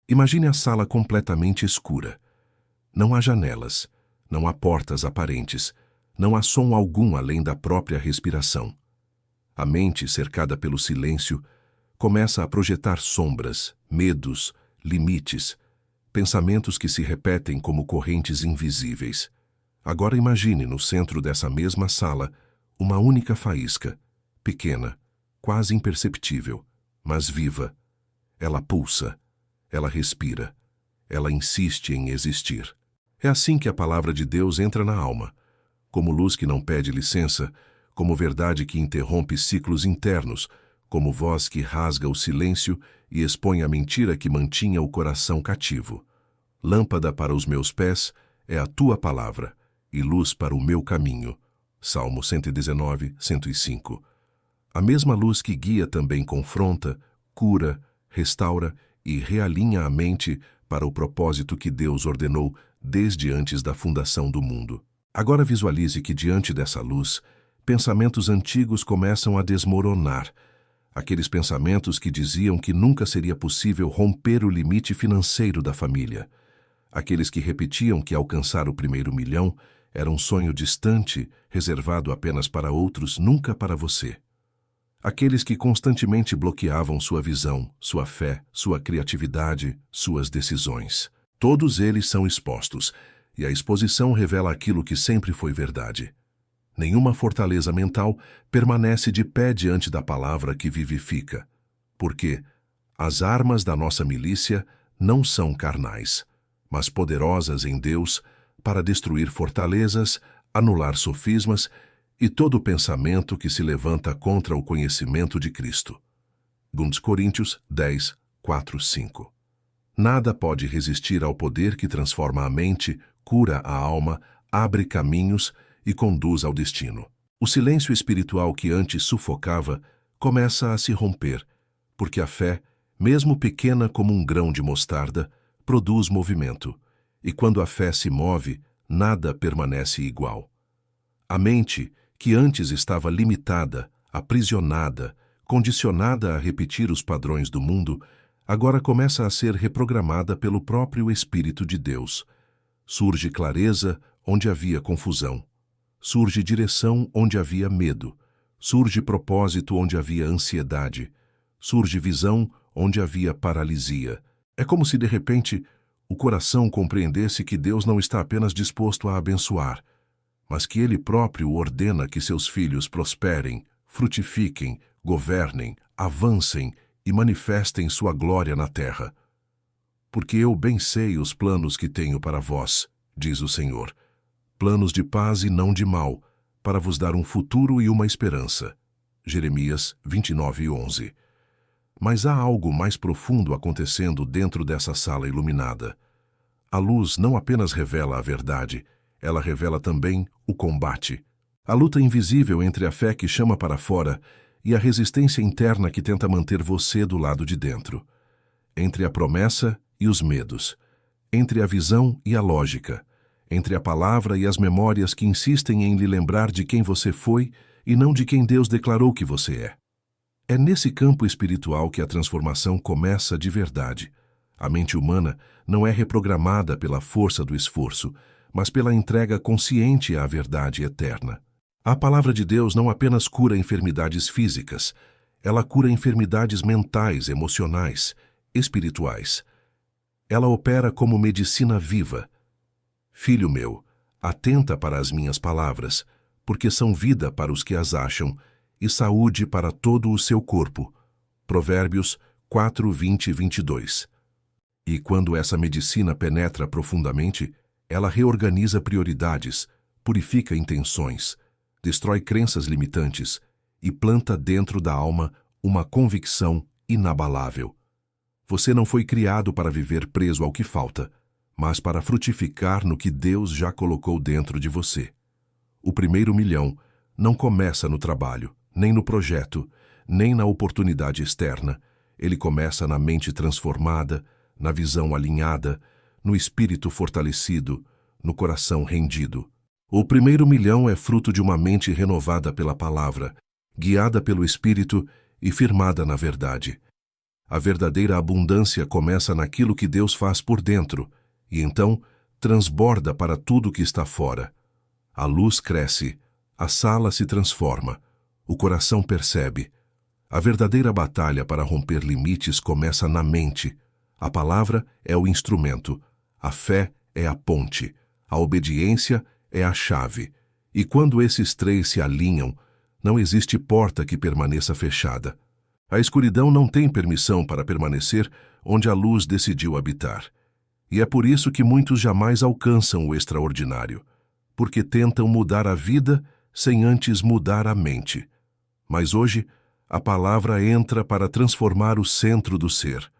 Imagine a sala completamente escura. Não há janelas, não há portas aparentes, não há som algum além da própria respiração. A mente, cercada pelo silêncio, começa a projetar sombras, medos, limites, pensamentos que se repetem como correntes invisíveis. Agora imagine no centro dessa mesma sala uma única faísca, pequena, quase imperceptível, mas viva. Ela pulsa, ela respira, ela insiste em existir. É assim que a palavra de Deus entra na alma, como luz que não pede licença, como verdade que interrompe ciclos internos, como voz que rasga o silêncio e expõe a mentira que mantinha o coração cativo. Lâmpada para os meus pés é a tua palavra, e luz para o meu caminho. Salmo 119, 105. A mesma luz que guia também confronta, cura, restaura e realinha a mente para o propósito que Deus ordenou desde antes da fundação do mundo. Agora visualize que diante dessa luz, pensamentos antigos começam a desmoronar. Aqueles pensamentos que diziam que nunca seria possível romper o limite financeiro da família. Aqueles que repetiam que alcançar o primeiro milhão era um sonho distante, reservado apenas para outros, nunca para você. Aqueles que constantemente bloqueavam sua visão, sua fé, sua criatividade, suas decisões. Todos eles são expostos, e a exposição revela aquilo que sempre foi verdade. Nenhuma fortaleza mental permanece de pé diante da palavra que vivifica, porque as armas da nossa milícia não são carnais, mas poderosas em Deus para destruir fortalezas, anular sofismas e todo pensamento que se levanta contra o conhecimento de Cristo. 2 Coríntios 10, 4, 5. Nada pode resistir ao poder que transforma a mente, cura a alma, abre caminhos e conduz ao destino. O silêncio espiritual que antes sufocava começa a se romper, porque a fé, mesmo pequena como um grão de mostarda, produz movimento, e quando a fé se move, nada permanece igual. A mente, que antes estava limitada, aprisionada, condicionada a repetir os padrões do mundo, agora começa a ser reprogramada pelo próprio Espírito de Deus. Surge clareza onde havia confusão. Surge direção onde havia medo. Surge propósito onde havia ansiedade. Surge visão onde havia paralisia. É como se, de repente, o coração compreendesse que Deus não está apenas disposto a abençoar, mas que Ele próprio ordena que seus filhos prosperem, frutifiquem, governem, avancem e manifestem sua glória na terra. Porque eu bem sei os planos que tenho para vós, diz o Senhor, planos de paz e não de mal, para vos dar um futuro e uma esperança. Jeremias 29, 11. Mas há algo mais profundo acontecendo dentro dessa sala iluminada. A luz não apenas revela a verdade, ela revela também o combate. A luta invisível entre a fé que chama para fora e a resistência interna que tenta manter você do lado de dentro. Entre a promessa e os medos. Entre a visão e a lógica. Entre a palavra e as memórias que insistem em lhe lembrar de quem você foi e não de quem Deus declarou que você é. É nesse campo espiritual que a transformação começa de verdade. A mente humana não é reprogramada pela força do esforço, mas pela entrega consciente à verdade eterna. A palavra de Deus não apenas cura enfermidades físicas, ela cura enfermidades mentais, emocionais, espirituais. Ela opera como medicina viva. Filho meu, atenta para as minhas palavras, porque são vida para os que as acham e saúde para todo o seu corpo. Provérbios 4, 20 e 22. E quando essa medicina penetra profundamente, ela reorganiza prioridades, purifica intenções, destrói crenças limitantes e planta dentro da alma uma convicção inabalável. Você não foi criado para viver preso ao que falta, mas para frutificar no que Deus já colocou dentro de você. O primeiro milhão não começa no trabalho, nem no projeto, nem na oportunidade externa. Ele começa na mente transformada, na visão alinhada, no espírito fortalecido, no coração rendido. O primeiro milhão é fruto de uma mente renovada pela palavra, guiada pelo Espírito e firmada na verdade. A verdadeira abundância começa naquilo que Deus faz por dentro, e então transborda para tudo que está fora. A luz cresce, a sala se transforma, o coração percebe. A verdadeira batalha para romper limites começa na mente. A palavra é o instrumento, a fé é a ponte, a obediência é a chave. E quando esses três se alinham, não existe porta que permaneça fechada. A escuridão não tem permissão para permanecer onde a luz decidiu habitar. E é por isso que muitos jamais alcançam o extraordinário, porque tentam mudar a vida sem antes mudar a mente. Mas hoje, a palavra entra para transformar o centro do ser.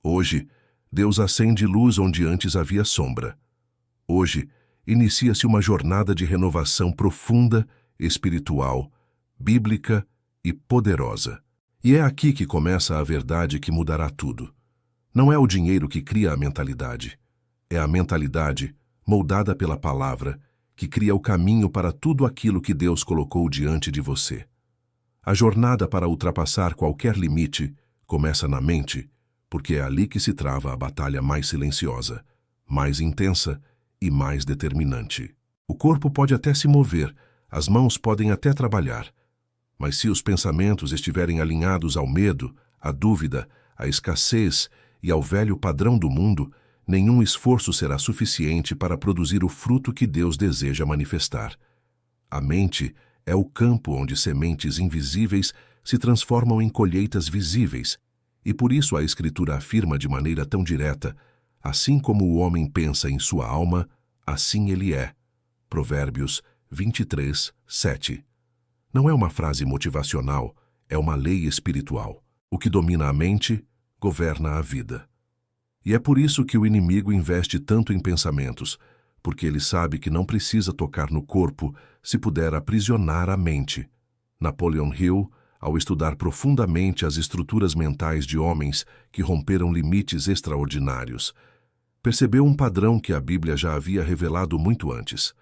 Hoje, Deus acende luz onde antes havia sombra. Hoje, inicia-se uma jornada de renovação profunda, espiritual, bíblica e poderosa. E é aqui que começa a verdade que mudará tudo. Não é o dinheiro que cria a mentalidade. É a mentalidade, moldada pela palavra, que cria o caminho para tudo aquilo que Deus colocou diante de você. A jornada para ultrapassar qualquer limite começa na mente, porque é ali que se trava a batalha mais silenciosa, mais intensa e mais determinante. O corpo pode até se mover, as mãos podem até trabalhar, mas se os pensamentos estiverem alinhados ao medo, à dúvida, à escassez e ao velho padrão do mundo, nenhum esforço será suficiente para produzir o fruto que Deus deseja manifestar. A mente é o campo onde sementes invisíveis se transformam em colheitas visíveis, e por isso a Escritura afirma de maneira tão direta: assim como o homem pensa em sua alma, assim ele é. Provérbios 23, 7. Não é uma frase motivacional, é uma lei espiritual. O que domina a mente, governa a vida. E é por isso que o inimigo investe tanto em pensamentos, porque ele sabe que não precisa tocar no corpo se puder aprisionar a mente. Napoleon Hill, ao estudar profundamente as estruturas mentais de homens que romperam limites extraordinários, percebeu um padrão que a Bíblia já havia revelado muito antes.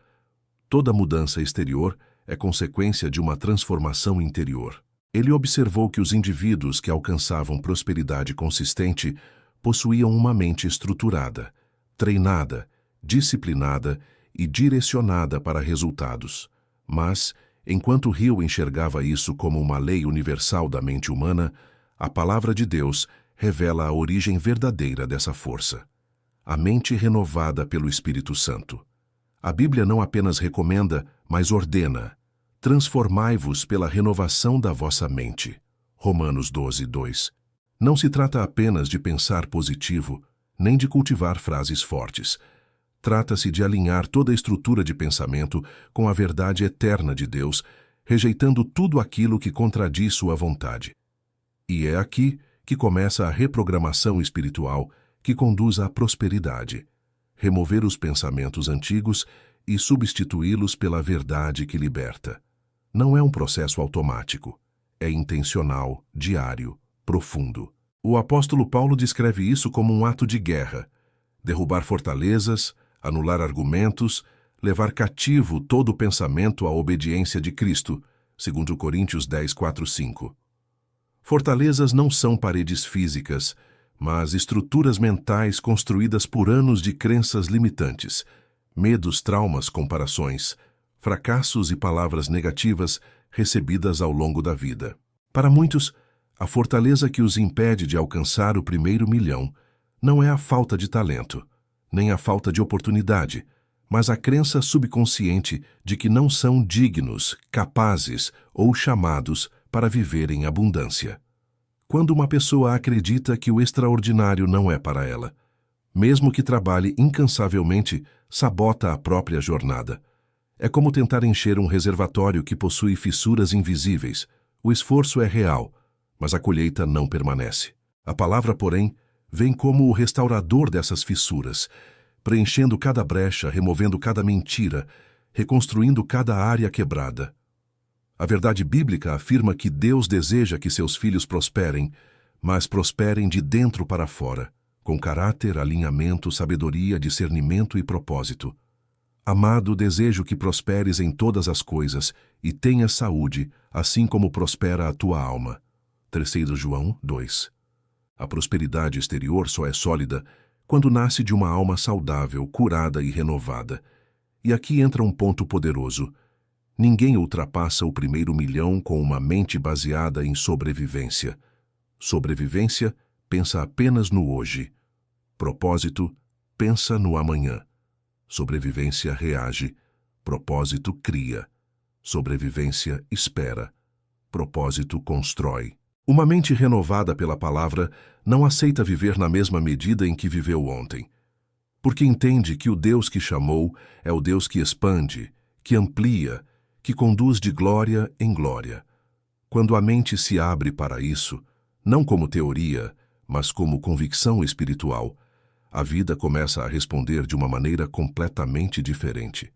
Toda mudança exterior é consequência de uma transformação interior. Ele observou que os indivíduos que alcançavam prosperidade consistente possuíam uma mente estruturada, treinada, disciplinada e direcionada para resultados. Mas, enquanto Hill enxergava isso como uma lei universal da mente humana, a palavra de Deus revela a origem verdadeira dessa força: a mente renovada pelo Espírito Santo. A Bíblia não apenas recomenda, mas ordena: transformai-vos pela renovação da vossa mente. Romanos 12, 2. Não se trata apenas de pensar positivo, nem de cultivar frases fortes. Trata-se de alinhar toda a estrutura de pensamento com a verdade eterna de Deus, rejeitando tudo aquilo que contradiz sua vontade. E é aqui que começa a reprogramação espiritual que conduz à prosperidade. Remover os pensamentos antigos e substituí-los pela verdade que liberta. Não é um processo automático. É intencional, diário, profundo. O apóstolo Paulo descreve isso como um ato de guerra: derrubar fortalezas, anular argumentos, levar cativo todo o pensamento à obediência de Cristo, segundo Coríntios 10, 4, 5. Fortalezas não são paredes físicas, mas estruturas mentais construídas por anos de crenças limitantes, medos, traumas, comparações, fracassos e palavras negativas recebidas ao longo da vida. Para muitos, a fortaleza que os impede de alcançar o primeiro milhão não é a falta de talento, nem a falta de oportunidade, mas a crença subconsciente de que não são dignos, capazes ou chamados para viver em abundância. Quando uma pessoa acredita que o extraordinário não é para ela, mesmo que trabalhe incansavelmente, sabota a própria jornada. É como tentar encher um reservatório que possui fissuras invisíveis. O esforço é real, mas a colheita não permanece. A palavra, porém, vem como o restaurador dessas fissuras, preenchendo cada brecha, removendo cada mentira, reconstruindo cada área quebrada. A verdade bíblica afirma que Deus deseja que seus filhos prosperem, mas prosperem de dentro para fora, com caráter, alinhamento, sabedoria, discernimento e propósito. Amado, desejo que prosperes em todas as coisas e tenhas saúde, assim como prospera a tua alma. 3 João 2. A prosperidade exterior só é sólida quando nasce de uma alma saudável, curada e renovada. E aqui entra um ponto poderoso. Ninguém ultrapassa o primeiro milhão com uma mente baseada em sobrevivência. Sobrevivência pensa apenas no hoje. Propósito pensa no amanhã. Sobrevivência reage. Propósito cria. Sobrevivência espera. Propósito constrói. Uma mente renovada pela palavra não aceita viver na mesma medida em que viveu ontem, porque entende que o Deus que chamou é o Deus que expande, que amplia, que conduz de glória em glória. Quando a mente se abre para isso, não como teoria, mas como convicção espiritual, a vida começa a responder de uma maneira completamente diferente.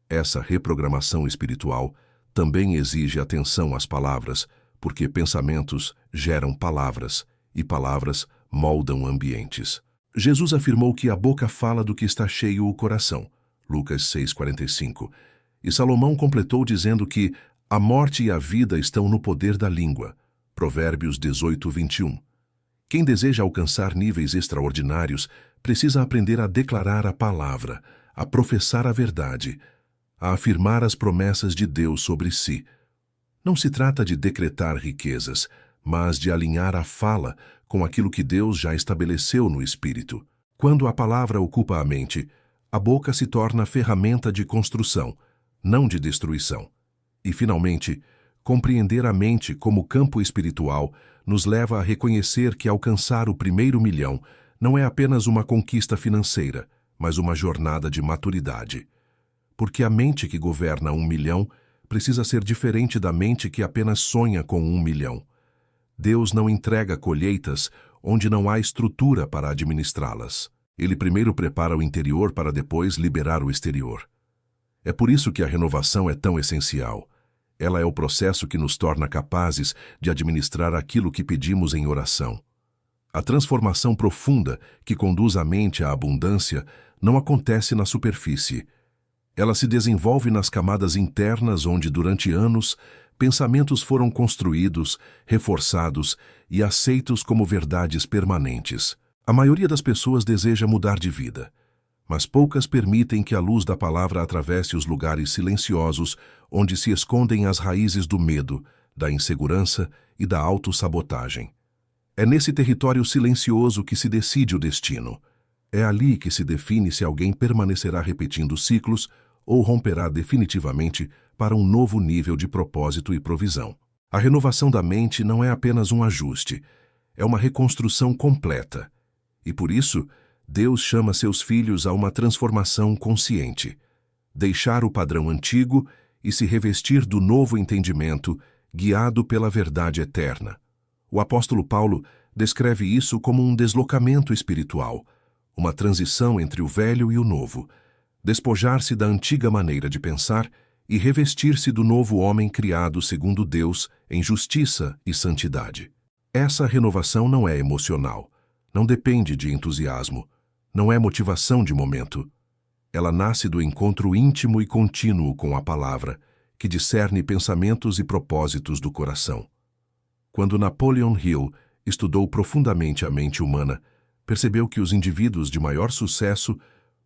Essa reprogramação espiritual também exige atenção às palavras, porque pensamentos geram palavras, e palavras moldam ambientes. Jesus afirmou que a boca fala do que está cheio o coração, Lucas 6,45, e Salomão completou dizendo que a morte e a vida estão no poder da língua, Provérbios 18:21. Quem deseja alcançar níveis extraordinários precisa aprender a declarar a palavra, a professar a verdade, a afirmar as promessas de Deus sobre si. Não se trata de decretar riquezas, mas de alinhar a fala com aquilo que Deus já estabeleceu no espírito. Quando a palavra ocupa a mente, a boca se torna ferramenta de construção, não de destruição. E, finalmente, compreender a mente como campo espiritual nos leva a reconhecer que alcançar o primeiro milhão não é apenas uma conquista financeira, mas uma jornada de maturidade. Porque a mente que governa 1 milhão precisa ser diferente da mente que apenas sonha com 1 milhão. Deus não entrega colheitas onde não há estrutura para administrá-las. Ele primeiro prepara o interior para depois liberar o exterior. É por isso que a renovação é tão essencial. Ela é o processo que nos torna capazes de administrar aquilo que pedimos em oração. A transformação profunda que conduz a mente à abundância não acontece na superfície. Ela se desenvolve nas camadas internas onde, durante anos, pensamentos foram construídos, reforçados e aceitos como verdades permanentes. A maioria das pessoas deseja mudar de vida, mas poucas permitem que a luz da palavra atravesse os lugares silenciosos onde se escondem as raízes do medo, da insegurança e da autossabotagem. É nesse território silencioso que se decide o destino. É ali que se define se alguém permanecerá repetindo ciclos ou romperá definitivamente para um novo nível de propósito e provisão. A renovação da mente não é apenas um ajuste, é uma reconstrução completa. E por isso, Deus chama seus filhos a uma transformação consciente. Deixar o padrão antigo e se revestir do novo entendimento, guiado pela verdade eterna. O apóstolo Paulo descreve isso como um deslocamento espiritual, uma transição entre o velho e o novo, despojar-se da antiga maneira de pensar e revestir-se do novo homem criado segundo Deus em justiça e santidade. Essa renovação não é emocional, não depende de entusiasmo, não é motivação de momento. Ela nasce do encontro íntimo e contínuo com a palavra, que discerne pensamentos e propósitos do coração. Quando Napoleon Hill estudou profundamente a mente humana, percebeu que os indivíduos de maior sucesso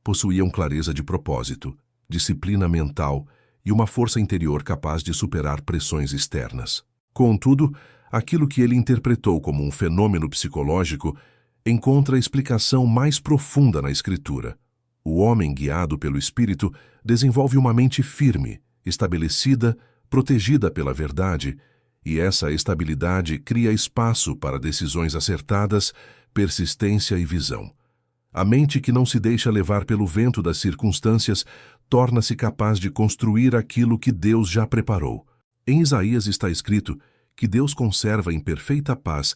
possuíam clareza de propósito, disciplina mental e uma força interior capaz de superar pressões externas. Contudo, aquilo que ele interpretou como um fenômeno psicológico encontra explicação mais profunda na Escritura. O homem guiado pelo Espírito desenvolve uma mente firme, estabelecida, protegida pela verdade, e essa estabilidade cria espaço para decisões acertadas, persistência e visão. A mente que não se deixa levar pelo vento das circunstâncias torna-se capaz de construir aquilo que Deus já preparou. Em Isaías está escrito que Deus conserva em perfeita paz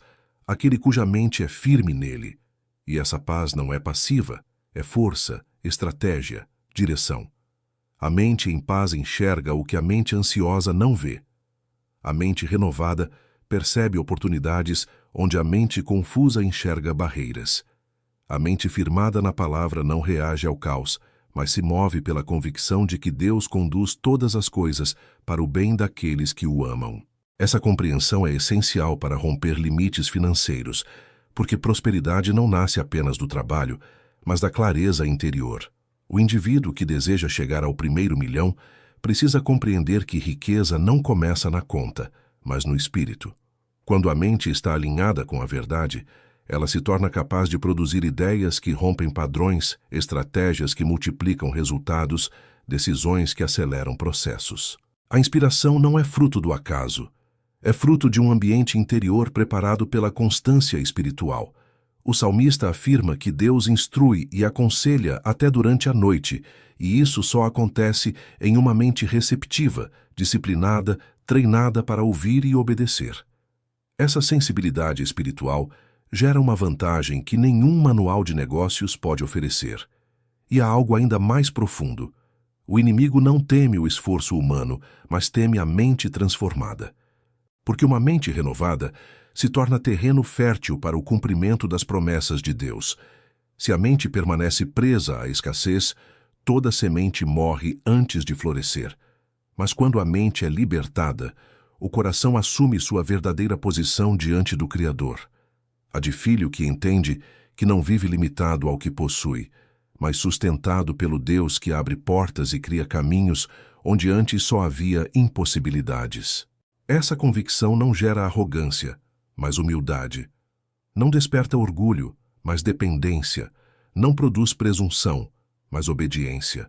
aquele cuja mente é firme nele. E essa paz não é passiva, é força, estratégia, direção. A mente em paz enxerga o que a mente ansiosa não vê. A mente renovada percebe oportunidades onde a mente confusa enxerga barreiras. A mente firmada na palavra não reage ao caos, mas se move pela convicção de que Deus conduz todas as coisas para o bem daqueles que o amam. Essa compreensão é essencial para romper limites financeiros, Porque prosperidade não nasce apenas do trabalho, mas da clareza interior. O indivíduo que deseja chegar ao primeiro milhão precisa compreender que riqueza não começa na conta, mas no espírito. Quando a mente está alinhada com a verdade, ela se torna capaz de produzir ideias que rompem padrões, estratégias que multiplicam resultados, decisões que aceleram processos. A inspiração não é fruto do acaso. É fruto de um ambiente interior preparado pela constância espiritual. O salmista afirma que Deus instrui e aconselha até durante a noite, e isso só acontece em uma mente receptiva, disciplinada, treinada para ouvir e obedecer. Essa sensibilidade espiritual gera uma vantagem que nenhum manual de negócios pode oferecer. E há algo ainda mais profundo. O inimigo não teme o esforço humano, mas teme a mente transformada. Porque uma mente renovada se torna terreno fértil para o cumprimento das promessas de Deus. Se a mente permanece presa à escassez, toda semente morre antes de florescer. Mas quando a mente é libertada, o coração assume sua verdadeira posição diante do Criador. A de filho que entende que não vive limitado ao que possui, mas sustentado pelo Deus que abre portas e cria caminhos onde antes só havia impossibilidades. Essa convicção não gera arrogância, mas humildade. Não desperta orgulho, mas dependência. Não produz presunção, mas obediência.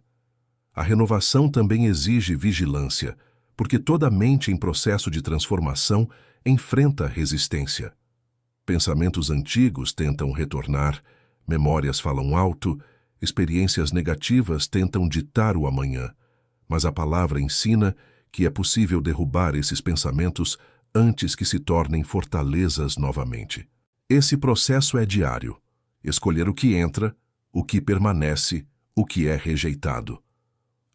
A renovação também exige vigilância, porque toda mente em processo de transformação enfrenta resistência. Pensamentos antigos tentam retornar, memórias falam alto, experiências negativas tentam ditar o amanhã, mas a palavra ensina que é possível derrubar esses pensamentos antes que se tornem fortalezas novamente. Esse processo é diário. Escolher o que entra, o que permanece, o que é rejeitado.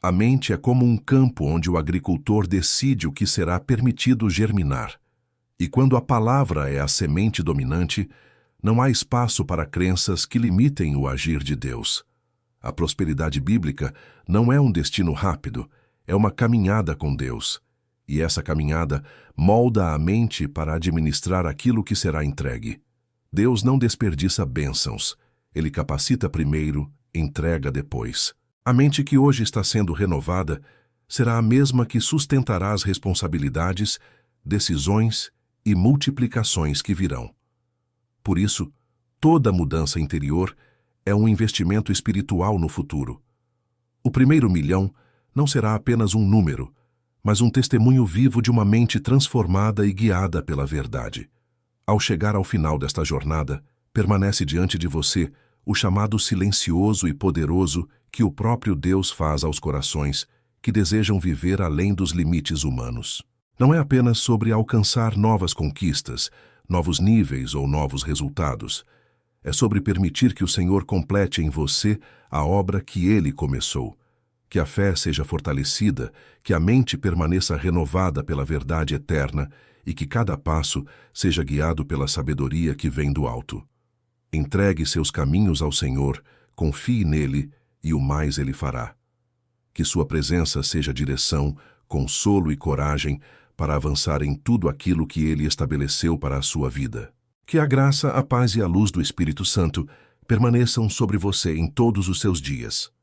A mente é como um campo onde o agricultor decide o que será permitido germinar. E quando a palavra é a semente dominante, não há espaço para crenças que limitem o agir de Deus. A prosperidade bíblica não é um destino rápido, é uma caminhada com Deus. E essa caminhada molda a mente para administrar aquilo que será entregue. Deus não desperdiça bênçãos. Ele capacita primeiro, entrega depois. A mente que hoje está sendo renovada será a mesma que sustentará as responsabilidades, decisões e multiplicações que virão. Por isso, toda mudança interior é um investimento espiritual no futuro. O primeiro milhão não será apenas um número, mas um testemunho vivo de uma mente transformada e guiada pela verdade. Ao chegar ao final desta jornada, permanece diante de você o chamado silencioso e poderoso que o próprio Deus faz aos corações que desejam viver além dos limites humanos. Não é apenas sobre alcançar novas conquistas, novos níveis ou novos resultados. É sobre permitir que o Senhor complete em você a obra que Ele começou. Que a fé seja fortalecida, que a mente permaneça renovada pela verdade eterna e que cada passo seja guiado pela sabedoria que vem do alto. Entregue seus caminhos ao Senhor, confie nele e o mais Ele fará. Que sua presença seja direção, consolo e coragem para avançar em tudo aquilo que Ele estabeleceu para a sua vida. Que a graça, a paz e a luz do Espírito Santo permaneçam sobre você em todos os seus dias.